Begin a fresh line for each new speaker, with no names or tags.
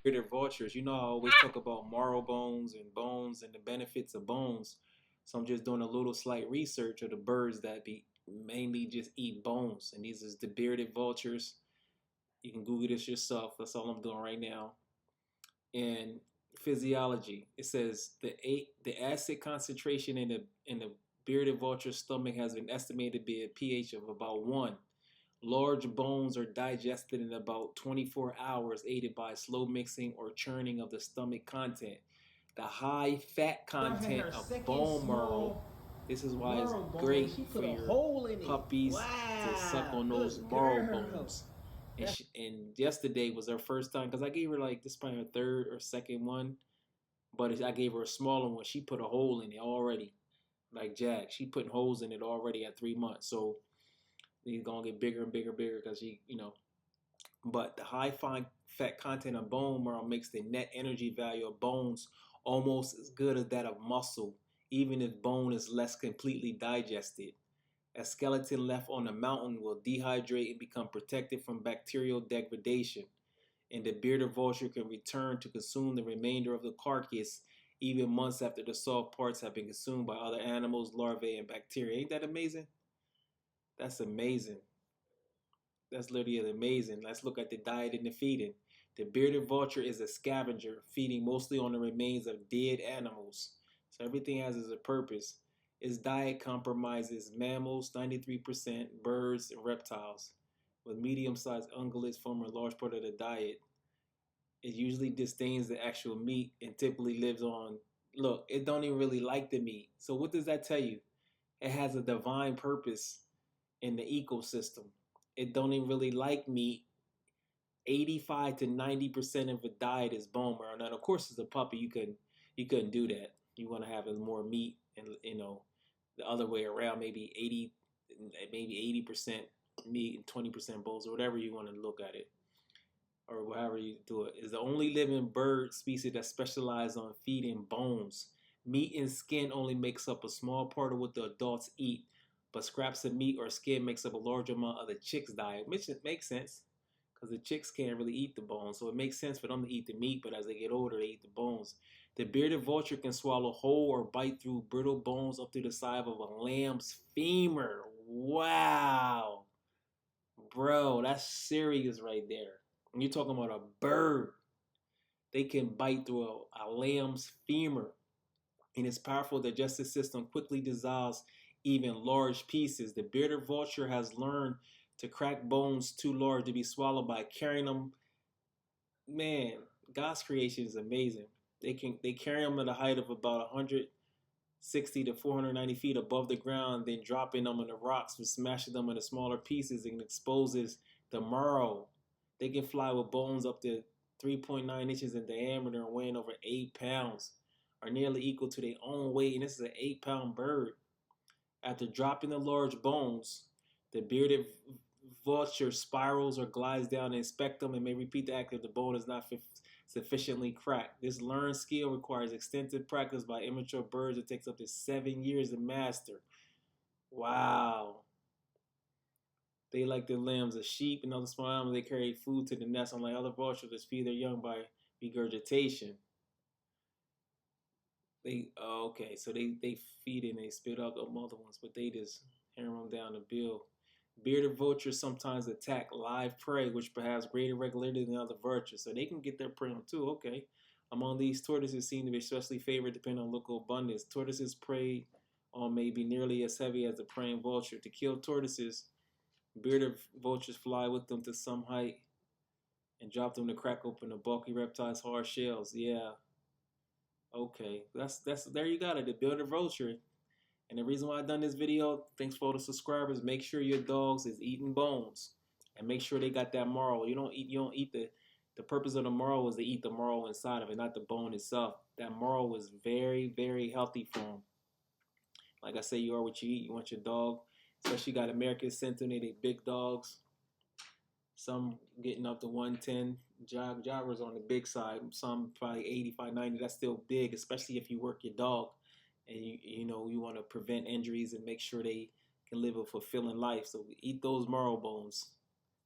Bearded vultures. You know, I always talk about marrow bones and the benefits of bones. So I'm just doing a little slight research of the birds that be mainly just eat bones. And these is the bearded vultures. You can Google this yourself. That's all I'm doing right now. And physiology. It says the acid concentration in the bearded vulture's stomach has been estimated to be a pH of about 1. Large bones are digested in about 24 hours, aided by slow mixing or churning of the stomach content. The high fat
I had
content
her
of
second
bone marrow.
small
This is why it's
marrow bone.
great
She
for
put a
your
hole in it.
puppies to suck
Wow,
on those
good
marrow
girl.
bones.
That's
And yesterday was her first time because I gave her like this probably her third or second one, but I gave her a smaller one. She put a hole in it already, like Jack. She putting holes in it already at 3 months. So he's gonna get bigger and bigger, bigger because she. But the high fat content of bone marrow makes the net energy value of bones almost as good as that of muscle, even if bone is less completely digested. A skeleton left on a mountain will dehydrate and become protected from bacterial degradation, and the bearded vulture can return to consume the remainder of the carcass even months after the soft parts have been consumed by other animals, larvae, and bacteria. Ain't that amazing? That's amazing. That's literally amazing. Let's look at the diet and the feeding. The bearded vulture is a scavenger, feeding mostly on the remains of dead animals. So everything has a purpose. Its diet compromises mammals, 93%, birds, and reptiles, with medium-sized ungulates forming a large part of the diet. It usually disdains the actual meat and typically lives on. Look, it don't even really like the meat. So what does that tell you? It has a divine purpose in the ecosystem. It don't even really like meat. 85 to 90% of the diet is bone marrow. Now, of course, as a puppy, you couldn't do that. You want to have more meat, and the other way around, maybe 80% meat and 20% bones, or whatever you want to look at it, or however you do it. Is the only living bird species that specializes on feeding bones. Meat and skin only makes up a small part of what the adults eat, but scraps of meat or skin makes up a large amount of the chick's diet, which makes sense because the chicks can't really eat the bones. So it makes sense for them to eat the meat, but as they get older, they eat the bones. The bearded vulture can swallow whole or bite through brittle bones up to the size of a lamb's femur. Wow. Bro, that's serious right there. When you're talking about a bird, they can bite through a lamb's femur. And its powerful digestive system quickly dissolves even large pieces. The bearded vulture has learned to crack bones too large to be swallowed by carrying them. Man, God's creation is amazing. They carry them at a height of about 160 to 490 feet above the ground, then dropping them on the rocks and smashing them into smaller pieces and exposes the marrow. They can fly with bones up to 3.9 inches in diameter and weighing over 8 pounds, are nearly equal to their own weight, and this is an 8-pound bird. After dropping the large bones, the bearded vulture spirals or glides down to inspect them and may repeat the act if the bone is not sufficiently cracked. This learned skill requires extensive practice by immature birds. It takes up to 7 years to master. Wow. They like the limbs of sheep and other small animals. They carry food to the nest, unlike other vultures that feed their young by regurgitation. Okay, so they feed and they spit out the other ones, but they just hammer them down the bill. Bearded vultures sometimes attack live prey, which perhaps greater regularity than other vultures, so they can get their prey on too. Okay, among these, tortoises seem to be especially favored depending on local abundance. Tortoises prey on may be nearly as heavy as the preying vulture. To kill tortoises, bearded vultures fly with them to some height and drop them to crack open the bulky reptile's hard shells. Yeah, okay, that's there you got it. The bearded vulture. And the reason why I done this video, thanks for all the subscribers. Make sure your dogs is eating bones, and make sure they got that marrow. You don't eat the purpose of the marrow is to eat the marrow inside of it, not the bone itself. That marrow is very, very healthy for them. Like I say, you are what you eat. You want your dog, especially got American Centenary, they big dogs. Some getting up to 110. Jaguars on the big side. Some probably 85, 90. That's still big, especially if you work your dog and you want to prevent injuries and make sure they can live a fulfilling life. So eat those marrow bones.